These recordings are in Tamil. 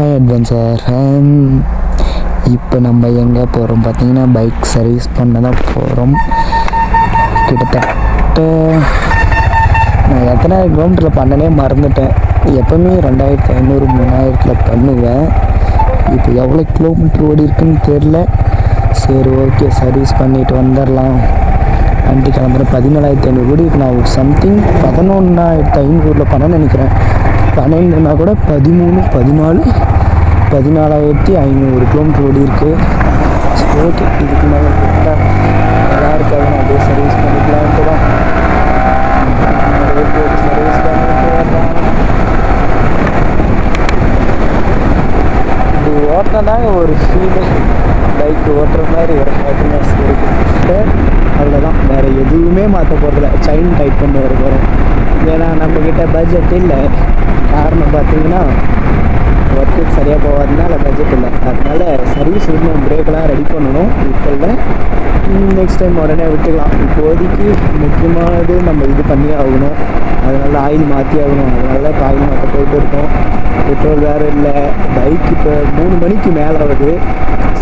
Hi adventure fan. இப்போ நம்ம எங்கே போகிறோம் பார்த்தீங்கன்னா பைக் சர்வீஸ் பண்ண தான் போகிறோம். கிட்டத்தட்ட நான் எத்தனை கிலோமீட்டரில் பண்ணனே மறந்துட்டேன். எப்போவுமே 2500 3000 பண்ணுவேன். இப்போ எவ்வளோ கிலோமீட்டர் ஓடி இருக்குன்னு தெரில. சரி ஓகே, சர்வீஸ் பண்ணிவிட்டு வந்துடலாம். வண்டி கிளம்புற 17500 ஓடி இருக்கு. நான் சம்திங் 11500 பண்ண நினைக்கிறேன். 12னா கூட 13 14 14500 கிலோமீட்டர் ஓடி இருக்குது. சரி ஓகே, இதுக்கு மேலே கொடுத்தா நல்லா இருக்காது. நான் அப்படியே சர்வீஸ் பண்ணிக்கலான்ட்டு தான் சர்வீஸ் பண்ணிட்டு வரலாம். இது ஓட்டினதாங்க ஒரு ஃபீலு, பைக் ஓட்டுற மாதிரி ஒரு ஹாப்பினஸ் இருக்குது. அவ்வளோதான், வேறு எதுவுமே மாற்ற போகிறதில்ல. செயின் டைட் பண்ணி வர போகிறோம். ஏன்னா நம்மக்கிட்ட பட்ஜெட் இல்லை. காரணம் பார்த்தீங்கன்னா ஒர்க்குக்கு சரியாக போகாதனால பட்ஜெட் இல்லை. அதனால சர்வீஸ் இன்னும் பிரேக்கெலாம் ரெடி பண்ணணும். இப்போ இல்லை, நெக்ஸ்ட் டைம் உடனே விட்டுக்கலாம். இப்போதைக்கு முக்கியமானது நம்ம இது பண்ணி ஆகணும். அதனால ஆயில் மாற்றி ஆகணும். அதனால இப்போ ஆயில் மாற்ற போயிட்டு இருக்கோம். பெட்ரோல் வேறு இல்லை. பைக் இப்போ 3 மணிக்கு மேலே ஆகுது.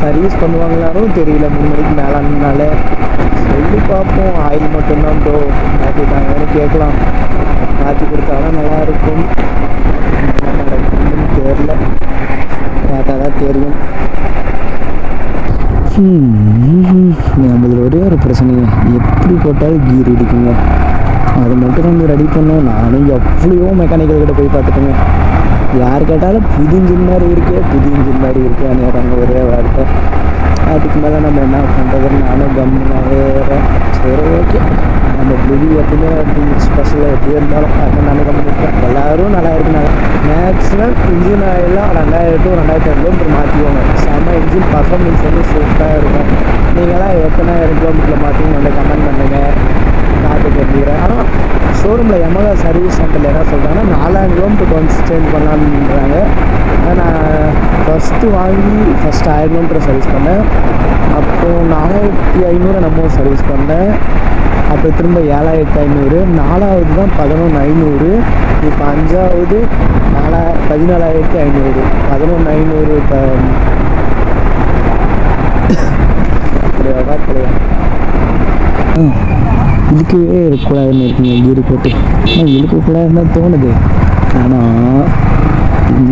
சர்வீஸ் பண்ணுவாங்களாலும் தெரியல. 3 மணிக்கு மேலானதுனால சொல்லி பார்ப்போம். ஆயில் மட்டும்தான் ப்ரோ மாற்றிட்டாங்கன்னு கேட்கலாம். மாற்றி கொடுத்தாலும் நல்லாயிருக்கும். என்ன நடக்குதுன்னு தெரில, பார்த்தா தான் தெரியும். நம்மளுக்கு ஒரே ஒரு பிரச்சனை, எப்படி போட்டாலும் கீர் இடிக்குங்க. அது மட்டும் நம்ம ரெடி பண்ணோம். நானும் எவ்வளோ மெக்கானிக்கல் கிட்ட போய் பார்த்துட்டேங்க. யார் கேட்டாலும் புது இன்ஜின் மாதிரி இருக்கே அங்கே ஒரே வார்த்தை. அதுக்கு மேலே நம்ம என்ன பண்ணுறதுன்னு நானும் கம்முனாவேறேன். சரி ஓகே, நம்ம புது எப்பவுமே ஸ்பெஷலாக எப்படி இருந்தாலும் அதை நான் கம்மிட்டேன். எல்லோரும் நல்லா இருக்குனாங்க. மேக்ஸிமம் இன்ஜின் ஆயிலாம் 2000 to 2500 கிலோமீட்டர் மாற்றிக்குவாங்க. செம்ம இன்ஜின் பர்ஃபார்மன்ஸ் வந்து சூப்பராக இருக்கும். நீங்களாம் எத்தனாயிரம் கிலோமீட்டரில் மாற்றிங்க வந்து கமெண்ட் பண்ணுங்கள், பார்த்து தெரிஞ்சுக்கிறேன். ஆனால் ஷோரூமில் யமகா சர்வீஸ் சென்டரில் என்ன சொல்கிறாங்கன்னா 4000 கிலோமீட்டருக்கு ஒன்ஸ் சேஞ்ச் பண்ணலான்றாங்க. நான் ஃபஸ்ட்டு வாங்கி 1000 கிலோமீட்டர் சர்வீஸ் பண்ணேன். அப்போது 4500 நம்ம சர்வீஸ் பண்ணேன். அப்புறம் திரும்ப 7500, 4வது தான் 11500, இப்போ 5வது 14500, 11500. இப்போ இழுக்கவே இருக்கக்கூடாதுன்னு இருக்குங்க கீரு போட்டு. ஆனால் இழுக்கக்கூடாதுன்னு தான் தோணுது. ஆனால்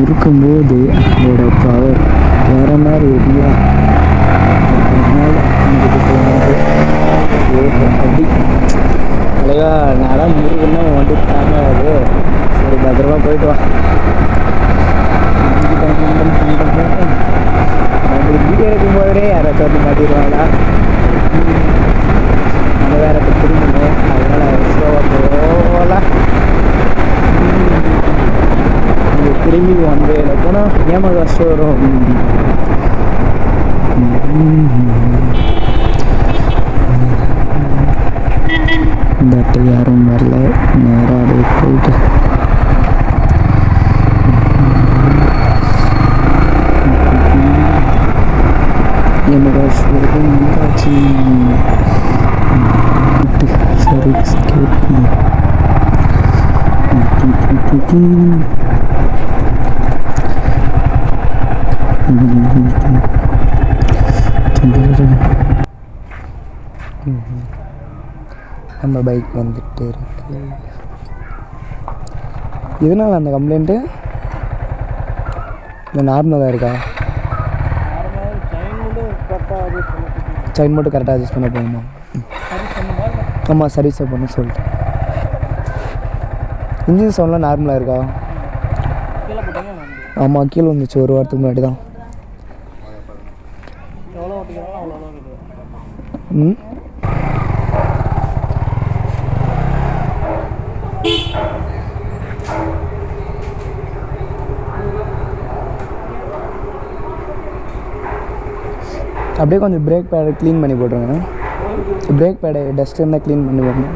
இருக்கும்போது அதோட பவர் வேறு மாதிரி இருக்குங்களா. அதனால் எனக்கு தோணுது அப்படி அழகா நான் முருகன்னா வண்டி தாங்காது. சரி பத்திரமா போயிட்டு வா. நம்மளுக்கு வீடியோ எடுக்கும் போதே யாராச்சும் வந்து மாட்டிடுவாங்களா. நம்ம வேற இப்போ திரும்பணும். அதனால் ஸ்லோவாக போகலாம். இங்கே திரும்பி வந்து போனால் ஏமாக கஷ்டம் வரும். பட் யாரும் வரல. நேராக அப்படியே போயிட்டு சர்வீஸ் நம்ம பைக் வந்துட்டு இருக்கு. இதனால் அந்த கம்ப்ளைண்ட்டு இல்லை நார்மலாக இருக்கா? செயின் மட்டும் கரெக்டாக அட்ஜஸ்ட் பண்ண போகுமா? ஆமாம், சர்வீஸை பண்ண சொல்லிட்டு. இன்ஜின் சவுண்ட்லாம் நார்மலாக இருக்கா? ஆமாம், கீழே வந்துச்சு ஒரு வாரத்துக்கு முன்னாடி தான். அப்படியே கொஞ்சம் பிரேக் பேடை க்ளீன் பண்ணி போட்டுருங்க. பிரேக் பேடை டஸ்ட் இருந்தால் க்ளீன் பண்ணி போடணும்.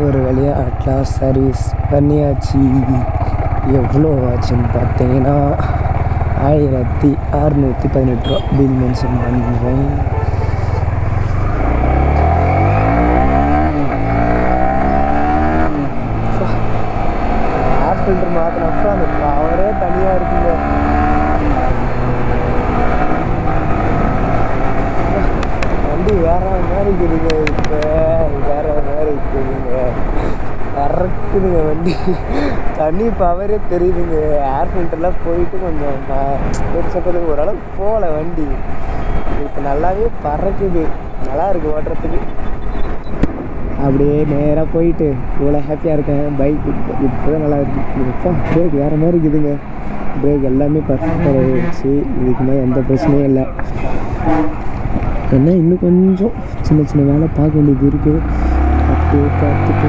ஒரு வழியாக அட்லாஸ் சர்வீஸ் பண்ணியாச்சு. எவ்வளோ ஆச்சுன்னு பார்த்தீங்கன்னா 1618 ரூபா பில் மென்ஷன் பண்ணுறேன். ஏர் ஃபில்டர் மாற்றினப்போ அந்த பவரே தனியாக இருக்குங்க. வண்டி வேற மாதிரி இருக்குதுங்க. இப்போ வேற மாதிரி இருக்குதுங்க. இறக்குதுங்க வண்டி. தனி பவரே தெரியுதுங்க. ஏர் ஃபில்டர்லாம் போயிட்டு கொஞ்சம் சொல்கிறது ஓரளவுக்கு போகல வண்டி. இப்போ நல்லாவே பறக்குது. நல்லா இருக்குது ஓட்டுறதுக்கு. அப்படியே நேராக போயிட்டு இவ்வளோ ஹாப்பியாக இருக்கேன். பைக் இப்போ தான் நல்லா இருக்குது. இப்போ பிரேக் வேறு மாதிரி இருக்குதுங்க. பிரேக் எல்லாமே பர்ஃபெக்டாக ஆகிடுச்சு. இதுக்கு மேலே எந்த பிரச்சனையும் இல்லை. ஏன்னா இன்னும் கொஞ்சம் சின்ன சின்ன வேலை பார்க்க வேண்டியது இருக்குது. அப்படியே பார்த்துட்டு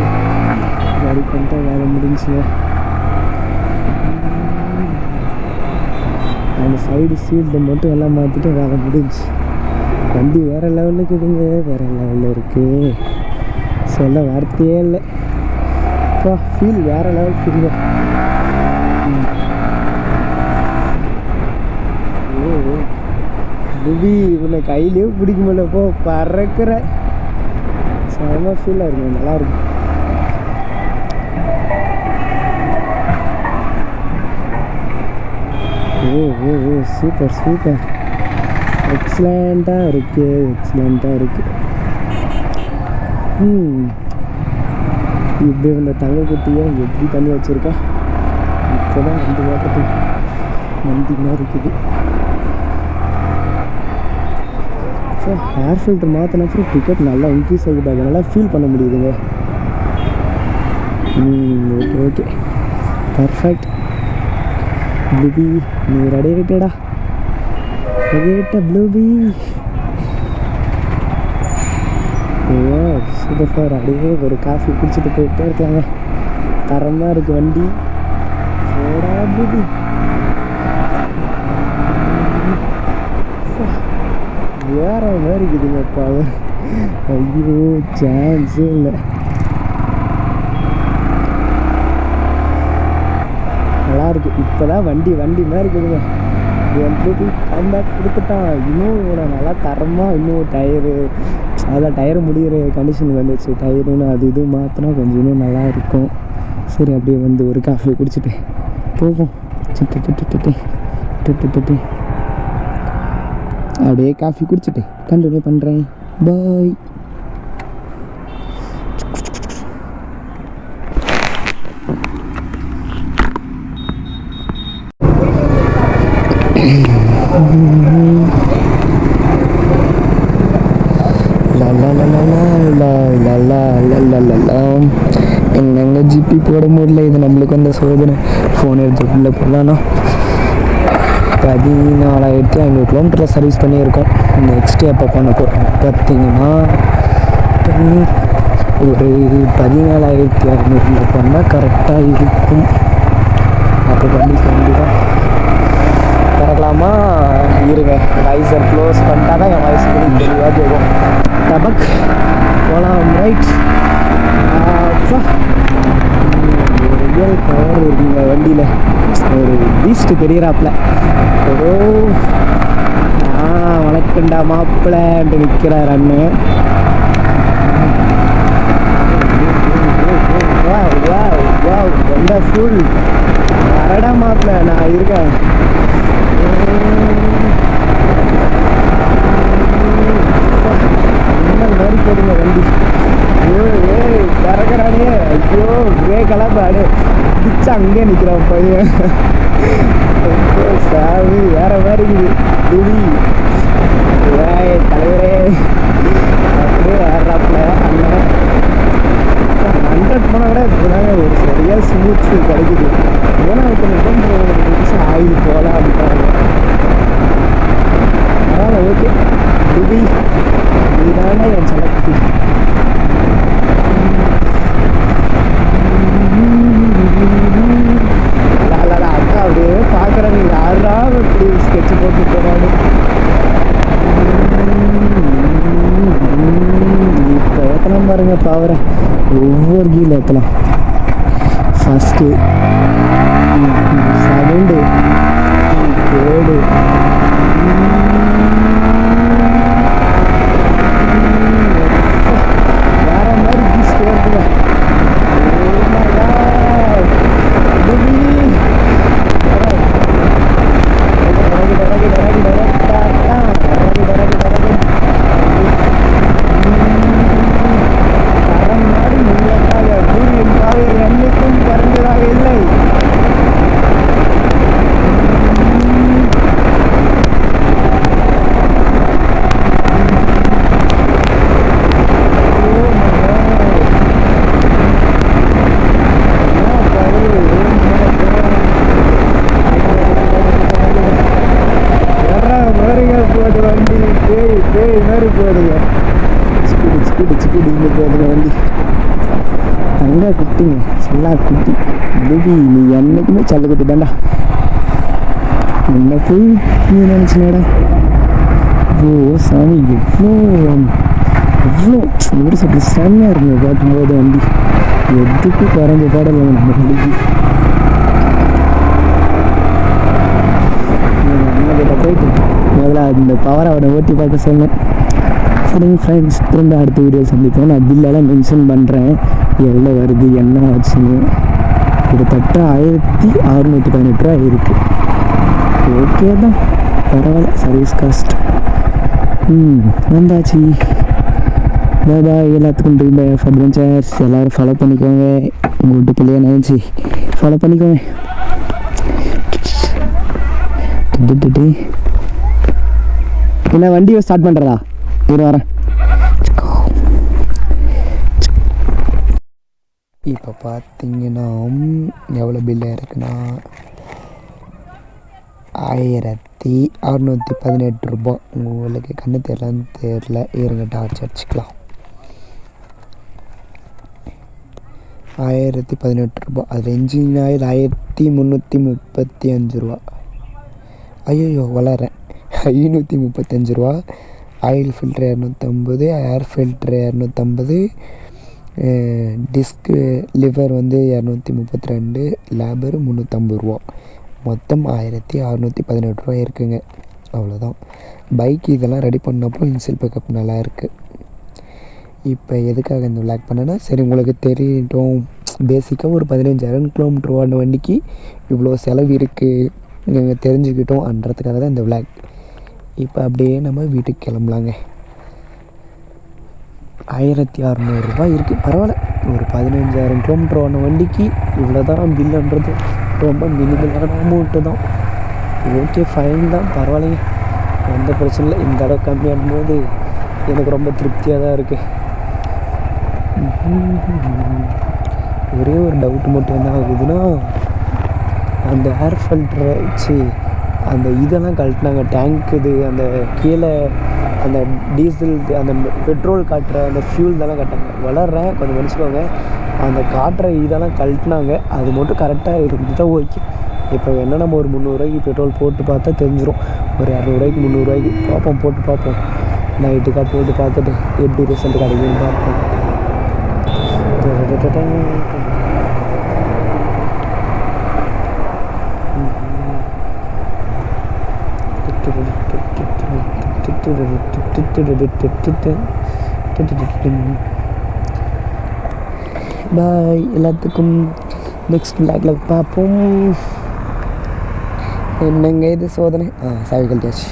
காடி பண்ணிட்டு வேலை முடிஞ்சுங்க. அந்த சைடு சீல்டு மட்டும் எல்லாம் மாற்றிட்டு வேலை முடிஞ்சு. வண்டி வேறு லெவலில் இருக்குதுங்க. வேறு லெவலில் இருக்குது. சொல்ல வார்த்தையே இல்லை. இப்போ ஃபீல் வேறு லெவல் ஃபீலுங்க. புவி இவனை கையிலேயே பிடிக்க முடியல. போ பறக்கிற செம ஃபீலாக இருக்குங்க. நல்லாயிருக்கு. ஓ சூப்பர் சூப்பர். எக்ஸலண்ட்டாக இருக்குது. எக்ஸலண்ட்டாக இருக்குது. இப்படி இந்த தங்கக்குட்டியை எப்படி பண்ணி வச்சுருக்கா. இப்போ தான் வந்து பார்த்துட்டு நந்தி மாதிரி இருக்குது. ஸோ ஏர் ஃபில்டர் மாற்றினப்பறம் டிக்கெட் நல்லா இன்க்ரீஸ் ஆகிட்டு நல்லா ஃபீல் பண்ண முடியுதுங்க. Okay okay perfect. ப்ளூபி நீ ரெடி ஆகிட்டடா. ரெடி ஆகிட்ட ப்ளூபி. Oh super far. அப்படியே ஒரு காஃபி குடிச்சிட்டு போயிட்டே இருக்கலாங்க. தரமாக இருக்குது வண்டி. ஓடா ப்ளூபி. வேற மாதிரி இருக்குதுங்க பவர். ஐயோ சான்ஸே இல்லை. நல்லாயிருக்கு. இப்போ தான் வண்டி மாதிரி இருக்குதுங்க. என் ப்ளூபி கம்பேக் கொடுத்துட்டான். இன்னும் நல்லா தரமாக இன்னும் டயரு அதான் டயரு முடிகிற கண்டிஷனுக்கு வந்துச்சு. டயருன்னு அது இது மாற்றினா கொஞ்சம் இன்னும் நல்லா இருக்கும். சரி அப்படியே வந்து ஒரு காஃபி குடிச்சிட்டு போவோம். அப்படியே காஃபி குடிச்சிட்டு கண்டினியூ பண்ணுறேன். பாய். எங்க ஜிபி போட முடியல. இது நம்மளுக்கு வந்த சோதனை. ஃபோன் எடுத்துக்குள்ளே போடலான்னா 14,500 கிலோமீட்டரில் சர்வீஸ் பண்ணியிருக்கோம். நெக்ஸ்ட்டு எப்போ பண்ண போகிறோம் பார்த்தீங்கன்னா ஒரு 14,600 பண்ணால் கரெக்டாக இருக்கும். அப்போ பண்ணி கண்டிப்பாக திறக்கலாமா. இருங்க வைசர் க்ளோஸ் பண்ணிட்டா தான் என் வாய்ஸ் பண்ணி தெளிவாக போகும். டபக் போகலாம். ரைட். ரியல் பவர் இருக்குங்க வண்டியில். ஒரு பீஸ்ட்டு தெரிகிறாப்புல. ஓ வணக்கண்டா மாப்பிள்ளைன்ட்டு நிற்கிறார் அண்ணன். வண்டர்ஃபுல். வரடா மாப்பிள்ள நான் இருக்கேன். மாதிரி போடுங்க வண்டி. பறக்கிறானே. ஐயோ ஒரே கலப்பாடு பிடிச்சா அங்கேயே நிற்கிறான் பையன். சாவி வேற மாதிரி இருக்குது. துணி தலைவரே அப்படியே ஏறாப்புல அண்ணன். 100 போனால் கூட இப்போதாங்க ஒரு சரியாக ஸ்மூத் ஃபீல் கிடைக்குது. ஏன்னா இப்போ நிமிஷம் ஆயில் போகலாம் அப்படின்றாங்க. அதனால் ஓகே துபி நீதானே என் செலக்டி. அக்கா அப்படியே பார்க்குறாங்க. யாரா இப்படி ஸ்கெட்சு போட்டு போகிறாரு. பாருங்க பவரை ஒவ்வொரு கீழ ஏற்றலாம். ஃபஸ்ட்டு, செகண்டு, தேர்டு, வேற மாதிரி பீஸ்ட் வருதுங்க. என்னைக்கும் குறைஞ்சதாக இல்லை. போது வண்டி பேய் மாதிரி போகுதுங்க. சிக்குடி இங்கே போகுதுங்க வண்டி. தங்க குட்டிங்க, செல்லா குட்டி பேபி. நீ என்னைக்குமே செல்ல குட்டி தாண்டா. என்ன போய் நீ நினச்சினடா. ஓ சாமி, எவ்வளோ ஒரு சட்டு செம்மையாக இருக்குங்க பார்க்கும்போது வண்டி. எதுக்கு குறைஞ்ச பாடல் நம்ம வண்டிக்கு. போயிட்டு முதல்ல இந்த பவரை அவனை ஓட்டி பார்க்க சொன்னேன். சரிங்க ஃப்ரெண்ட்ஸ், திரும்ப அடுத்த வீடியோ சந்திப்போம். நான் பில்லெல்லாம் மென்ஷன் பண்ணுறேன், எவ்வளோ வருது என்ன ஆச்சுன்னு. கிட்டத்தட்ட 1618 ரூபா இருக்குது. ஓகே தான், பரவாயில்ல. சர்வீஸ் காஸ்ட் வந்தாச்சு. பாய். எல்லாத்துக்கும் ட்ரீம் பை அட்வென்ச்சர்ஸ். எல்லோரும் ஃபாலோ பண்ணிக்கோங்க. உங்கள் வீட்டு பிள்ளைய நினச்சி ஃபாலோ பண்ணிக்கோங்க. என்ன வண்டியை ஸ்டார்ட் பண்ணுறதா? வரேன். இப்போ பார்த்தீங்கன்னா எவ்வளோ பில்லாக இருக்குன்னா 1618 ரூபா. உங்களுக்கு கண்ணு தெரியலன்னு தெரில, இருங்க டார்ச் அடிச்சுக்கலாம். 1018 ரூபா. அது இன்ஜின் ஆயில் 1335 ரூபா. ஐயோ வளரேன். 535 ரூபா. ஆயில் ஃபில்ட்ரு 250, ஏர் ஃபில்ட்ரு 250, டிஸ்க்கு லிவர் வந்து 232, லேபர் 350 ரூபா. மொத்தம் 1618 ரூபா இருக்குங்க. அவ்வளோதான். பைக் இதெல்லாம் ரெடி பண்ணப்போ இன்சில் பிக்கப் நல்லா இருக்குது. இப்போ எதுக்காக இந்த விளாக் பண்ணேன்னா, சரி உங்களுக்கு தெரியட்டும், பேசிக்காக ஒரு 15,000 கிலோமீட்டர் ஓடின வண்டிக்கு இவ்வளோ செலவு இருக்குது நீங்கள் தெரிஞ்சுக்கிட்டோம்ன்றதுக்காக தான் இந்த விளாக். இப்போ அப்படியே நம்ம வீட்டுக்கு கிளம்பலாங்க. 1600 ரூபாய் இருக்குது. பரவாயில்ல, ஒரு 15,000 கிலோமீட்டர் ஓடின வண்டிக்கு இவ்வளோ தான் பில்லுன்றது ரொம்ப மினிமலான அமௌண்ட்டு தான். ஓகே, ஃபைன் தான், பரவாயில்லைங்க, எந்த பிரச்சனை இல்லை. இந்த தடவை கம்மியாகும் போது எனக்கு ரொம்ப திருப்தியாக தான் இருக்குது. ஒரே ஒரு டவுட் மட்டும் என்ன ஆகுதுன்னா, அந்த ஏர் ஃபில்டரை வச்சு அந்த இதெல்லாம் கழட்டினாங்க, டேங்க் இது, அந்த கீழே அந்த டீசல் அந்த பெட்ரோல் காட்டுற அந்த ஃபியூல் இதெல்லாம் கட்டாங்க. வளர்றேன், கொஞ்சம் மன்னிச்சுக்கோங்க. அந்த காட்டுற இதெல்லாம் கழட்டினாங்க, அது மட்டும் கரெக்டாக இருந்துதான் ஓகே. இப்போ என்ன நம்ம ஒரு 300 ரூபாய்க்கு பெட்ரோல் போட்டு பார்த்தா தெரிஞ்சிடும். ஒரு 200 ரூபாய்க்கு 300 ரூபாய்க்கு பார்ப்போம், போட்டு பார்ப்போம். நைட்டுக்காக போட்டு பார்த்துட்டு எப்படி ரிசல்ட் கிடைக்குன்னு பார்ப்போம். பாய் எல்லாத்துக்கும். நெக்ஸ்ட் விளாக்ல பார்ப்போம். என்னங்க இது சோதனை. சாவி கழட்டியாச்சு.